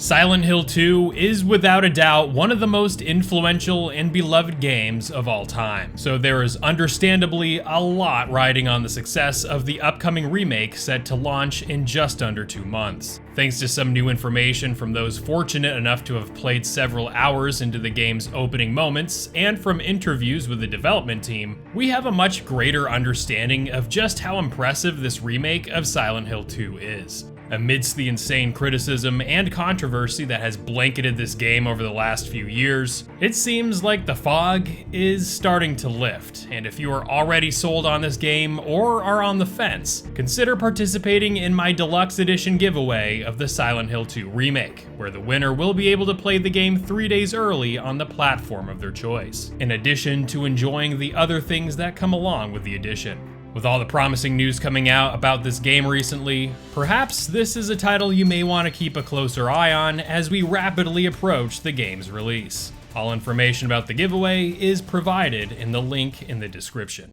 Silent Hill 2 is without a doubt one of the most influential and beloved games of all time, so there is understandably a lot riding on the success of the upcoming remake set to launch in just under 2 months. Thanks to some new information from those fortunate enough to have played several hours into the game's opening moments, and from interviews with the development team, we have a much greater understanding of just how impressive this remake of Silent Hill 2 is. Amidst the insane criticism and controversy that has blanketed this game over the last few years, it seems like the fog is starting to lift, and if you are already sold on this game or are on the fence, consider participating in my deluxe edition giveaway of the Silent Hill 2 remake, where the winner will be able to play the game 3 days early on the platform of their choice, in addition to enjoying the other things that come along with the edition. With all the promising news coming out about this game recently, perhaps this is a title you may want to keep a closer eye on as we rapidly approach the game's release. All information about the giveaway is provided in the link in the description.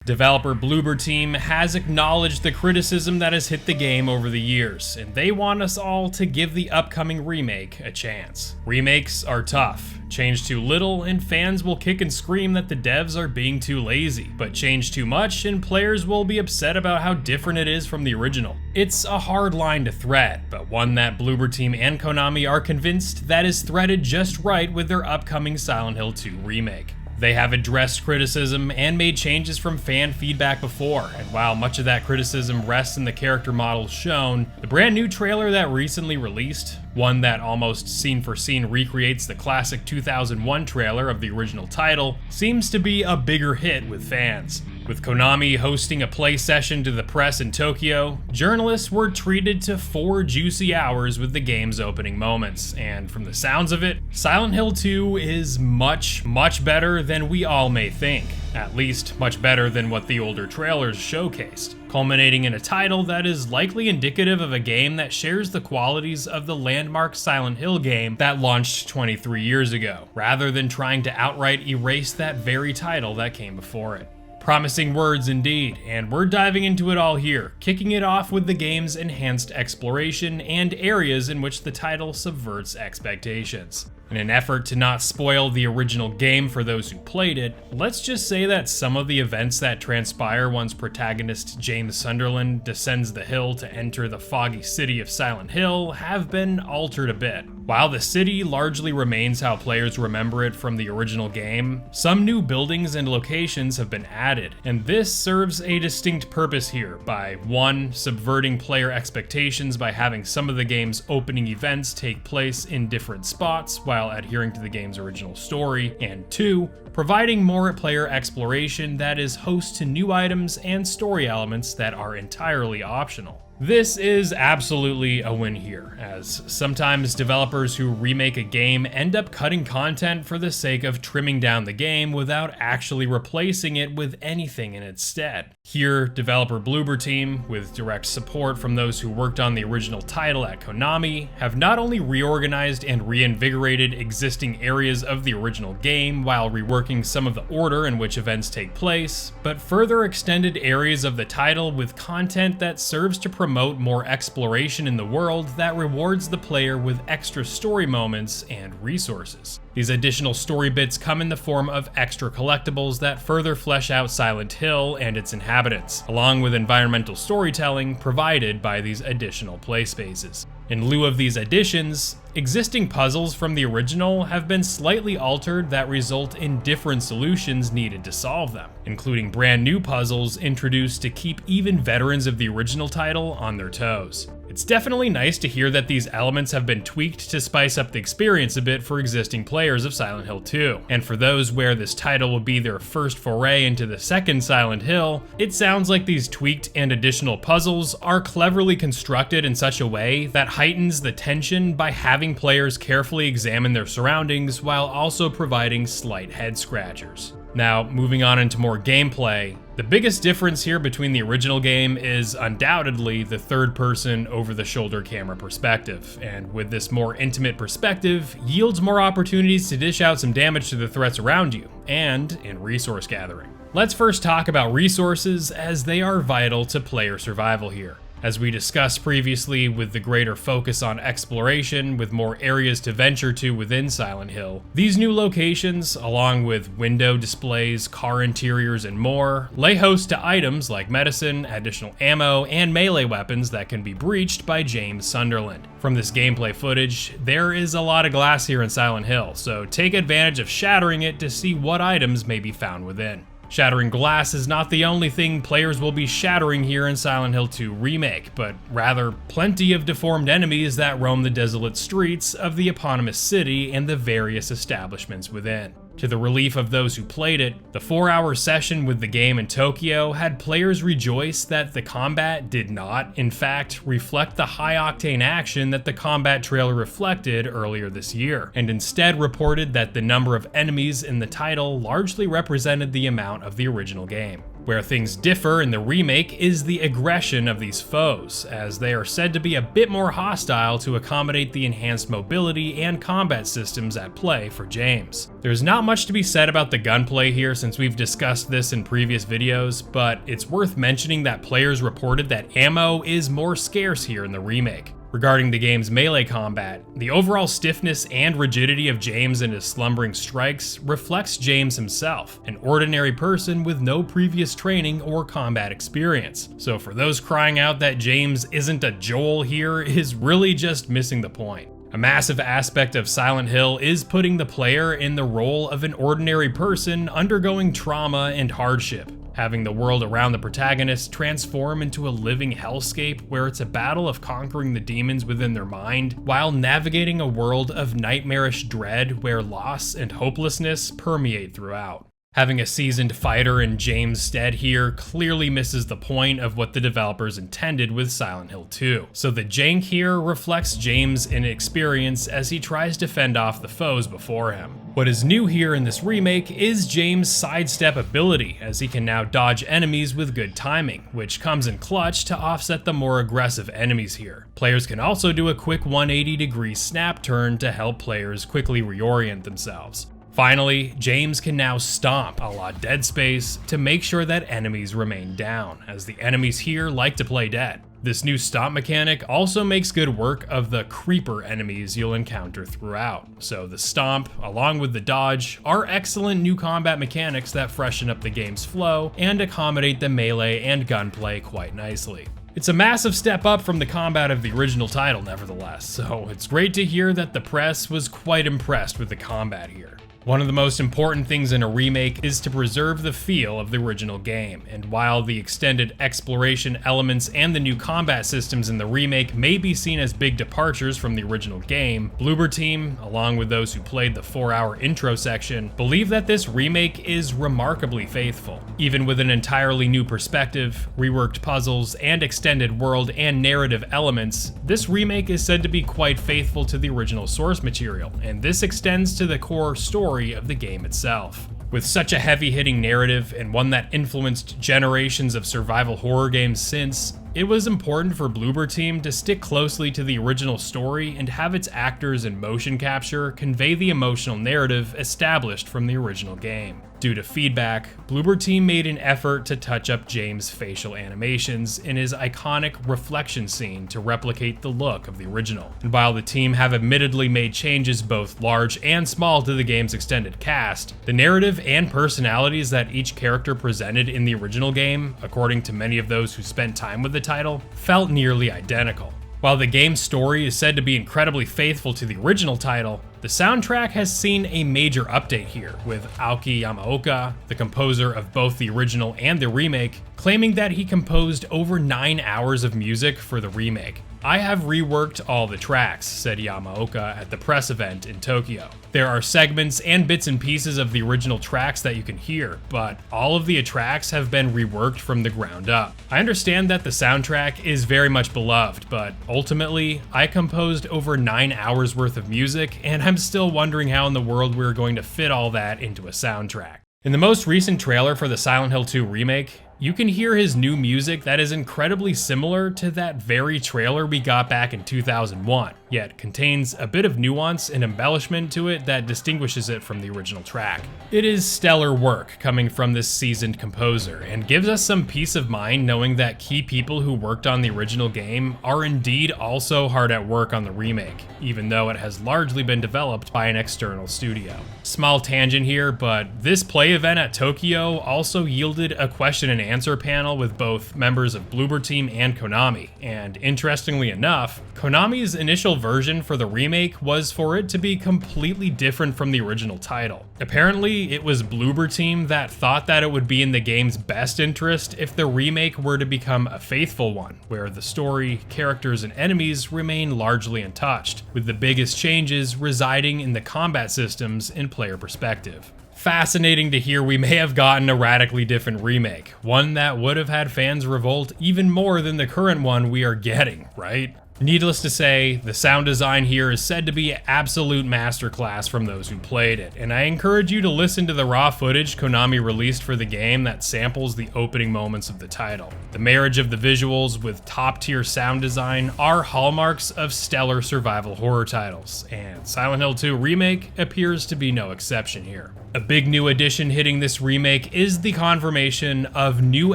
Developer Bloober Team has acknowledged the criticism that has hit the game over the years, and they want us all to give the upcoming remake a chance. Remakes are tough. Change too little and fans will kick and scream that the devs are being too lazy, but change too much and players will be upset about how different it is from the original. It's a hard line to thread, but one that Bloober Team and Konami are convinced that is threaded just right with their upcoming Silent Hill 2 remake. They have addressed criticism and made changes from fan feedback before, and while much of that criticism rests in the character models shown, the brand new trailer that recently released, one that almost scene for scene recreates the classic 2001 trailer of the original title, seems to be a bigger hit with fans. With Konami hosting a play session to the press in Tokyo, journalists were treated to 4 juicy hours with the game's opening moments, and from the sounds of it, Silent Hill 2 is much better than we all may think. At least, much better than what the older trailers showcased, culminating in a title that is likely indicative of a game that shares the qualities of the landmark Silent Hill game that launched 23 years ago, rather than trying to outright erase that very title that came before it. Promising words indeed, and we're diving into it all here, kicking it off with the game's enhanced exploration and areas in which the title subverts expectations. In an effort to not spoil the original game for those who played it, let's just say that some of the events that transpire once protagonist James Sunderland descends the hill to enter the foggy city of Silent Hill have been altered a bit. While the city largely remains how players remember it from the original game, some new buildings and locations have been added, and this serves a distinct purpose here by 1. Subverting player expectations by having some of the game's opening events take place in different spots while adhering to the game's original story, and 2. Providing more player exploration that is host to new items and story elements that are entirely optional. This is absolutely a win here, as sometimes developers who remake a game end up cutting content for the sake of trimming down the game without actually replacing it with anything in its stead. Here, developer Bloober Team, with direct support from those who worked on the original title at Konami, have not only reorganized and reinvigorated existing areas of the original game while reworking some of the order in which events take place, but further extended areas of the title with content that serves to promote more exploration in the world that rewards the player with extra story moments and resources. These additional story bits come in the form of extra collectibles that further flesh out Silent Hill and its inhabitants, along with environmental storytelling provided by these additional play spaces. In lieu of these additions, existing puzzles from the original have been slightly altered that result in different solutions needed to solve them, including brand new puzzles introduced to keep even veterans of the original title on their toes. It's definitely nice to hear that these elements have been tweaked to spice up the experience a bit for existing players of Silent Hill 2, and for those where this title will be their first foray into the second Silent Hill, it sounds like these tweaked and additional puzzles are cleverly constructed in such a way that heightens the tension by having players carefully examine their surroundings while also providing slight head scratchers. Now, moving on into more gameplay, the biggest difference here between the original game is undoubtedly the third-person over-the-shoulder camera perspective, and with this more intimate perspective, yields more opportunities to dish out some damage to the threats around you, and in resource gathering. Let's first talk about resources, as they are vital to player survival here. As we discussed previously, with the greater focus on exploration, with more areas to venture to within Silent Hill, these new locations, along with window displays, car interiors, and more, lay host to items like medicine, additional ammo, and melee weapons that can be breached by James Sunderland. From this gameplay footage, there is a lot of glass here in Silent Hill, so take advantage of shattering it to see what items may be found within. Shattering glass is not the only thing players will be shattering here in Silent Hill 2 Remake, but rather plenty of deformed enemies that roam the desolate streets of the eponymous city and the various establishments within. To the relief of those who played it, the 4-hour session with the game in Tokyo had players rejoice that the combat did not, in fact, reflect the high-octane action that the combat trailer reflected earlier this year, and instead reported that the number of enemies in the title largely represented the amount of the original game. Where things differ in the remake is the aggression of these foes, as they are said to be a bit more hostile to accommodate the enhanced mobility and combat systems at play for James. There's not much to be said about the gunplay here since we've discussed this in previous videos, but it's worth mentioning that players reported that ammo is more scarce here in the remake. Regarding the game's melee combat, the overall stiffness and rigidity of James and his slumbering strikes reflects James himself, an ordinary person with no previous training or combat experience. So for those crying out that James isn't a Joel here is really just missing the point. A massive aspect of Silent Hill is putting the player in the role of an ordinary person undergoing trauma and hardship, having the world around the protagonist transform into a living hellscape where it's a battle of conquering the demons within their mind while navigating a world of nightmarish dread where loss and hopelessness permeate throughout. Having a seasoned fighter in James' stead here clearly misses the point of what the developers intended with Silent Hill 2. So the jank here reflects James' inexperience as he tries to fend off the foes before him. What is new here in this remake is James' sidestep ability, as he can now dodge enemies with good timing, which comes in clutch to offset the more aggressive enemies here. Players can also do a quick 180-degree snap turn to help players quickly reorient themselves. Finally, James can now stomp a la Dead Space to make sure that enemies remain down, as the enemies here like to play dead. This new stomp mechanic also makes good work of the creeper enemies you'll encounter throughout. So the stomp, along with the dodge, are excellent new combat mechanics that freshen up the game's flow and accommodate the melee and gunplay quite nicely. It's a massive step up from the combat of the original title nevertheless, so it's great to hear that the press was quite impressed with the combat here. One of the most important things in a remake is to preserve the feel of the original game, and while the extended exploration elements and the new combat systems in the remake may be seen as big departures from the original game, Bloober Team, along with those who played the 4-hour intro section, believe that this remake is remarkably faithful. Even with an entirely new perspective, reworked puzzles, and extended world and narrative elements, this remake is said to be quite faithful to the original source material, and this extends to the core story of the game itself. With such a heavy-hitting narrative and one that influenced generations of survival horror games since, it was important for Bloober Team to stick closely to the original story and have its actors and motion capture convey the emotional narrative established from the original game. Due to feedback, Bloober Team made an effort to touch up James' facial animations in his iconic reflection scene to replicate the look of the original. And while the team have admittedly made changes both large and small to the game's extended cast, the narrative and personalities that each character presented in the original game, according to many of those who spent time with the title, felt nearly identical. While the game's story is said to be incredibly faithful to the original title, the soundtrack has seen a major update here, with Aoki Yamaoka, the composer of both the original and the remake, claiming that he composed over 9 hours of music for the remake. "I have reworked all the tracks," said Yamaoka at the press event in Tokyo. "There are segments and bits and pieces of the original tracks that you can hear, but all of the tracks have been reworked from the ground up. I understand that the soundtrack is very much beloved, but ultimately, I composed over 9 hours worth of music, and I'm still wondering how in the world we're going to fit all that into a soundtrack." In the most recent trailer for the Silent Hill 2 remake, You can hear his new music that is incredibly similar to that very trailer we got back in 2001, yet contains a bit of nuance and embellishment to it that distinguishes it from the original track. It is stellar work coming from this seasoned composer, and gives us some peace of mind knowing that key people who worked on the original game are indeed also hard at work on the remake, even though it has largely been developed by an external studio. Small tangent here, but this play event at Tokyo also yielded a question and answer panel with both members of Bloober Team and Konami, and interestingly enough, Konami's initial version for the remake was for it to be completely different from the original title. Apparently, it was Bloober Team that thought that it would be in the game's best interest if the remake were to become a faithful one, where the story, characters, and enemies remain largely untouched, with the biggest changes residing in the combat systems and player perspective. Fascinating to hear we may have gotten a radically different remake, one that would have had fans revolt even more than the current one we are getting, right? Needless to say, the sound design here is said to be an absolute masterclass from those who played it, and I encourage you to listen to the raw footage Konami released for the game that samples the opening moments of the title. The marriage of the visuals with top-tier sound design are hallmarks of stellar survival horror titles, and Silent Hill 2 Remake appears to be no exception here. A big new addition hitting this remake is the confirmation of new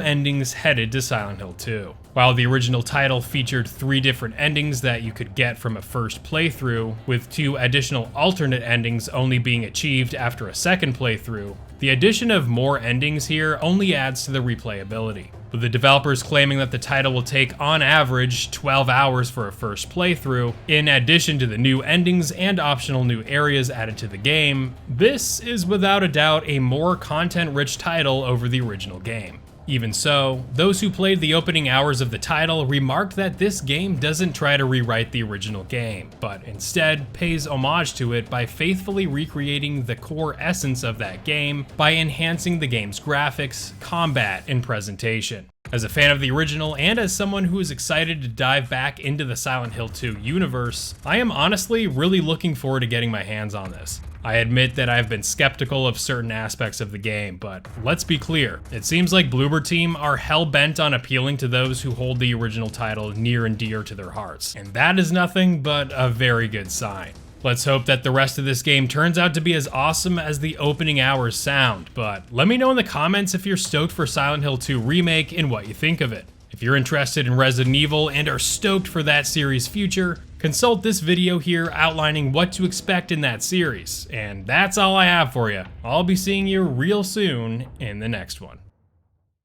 endings headed to Silent Hill 2. While the original title featured 3 different endings that you could get from a first playthrough, with 2 additional alternate endings only being achieved after a second playthrough, the addition of more endings here only adds to the replayability, with the developers claiming that the title will take on average 12 hours for a first playthrough. In addition to the new endings and optional new areas added to the game, this is without a doubt a more content-rich title over the original game. Even so, those who played the opening hours of the title remarked that this game doesn't try to rewrite the original game, but instead pays homage to it by faithfully recreating the core essence of that game by enhancing the game's graphics, combat, and presentation. As a fan of the original, and as someone who is excited to dive back into the Silent Hill 2 universe, I am honestly really looking forward to getting my hands on this. I admit that I've been skeptical of certain aspects of the game, but let's be clear, it seems like Bloober Team are hell-bent on appealing to those who hold the original title near and dear to their hearts, and that is nothing but a very good sign. Let's hope that the rest of this game turns out to be as awesome as the opening hours sound, but let me know in the comments if you're stoked for Silent Hill 2 Remake and what you think of it. If you're interested in Resident Evil and are stoked for that series' future, consult this video here outlining what to expect in that series. And that's all I have for you. I'll be seeing you real soon in the next one.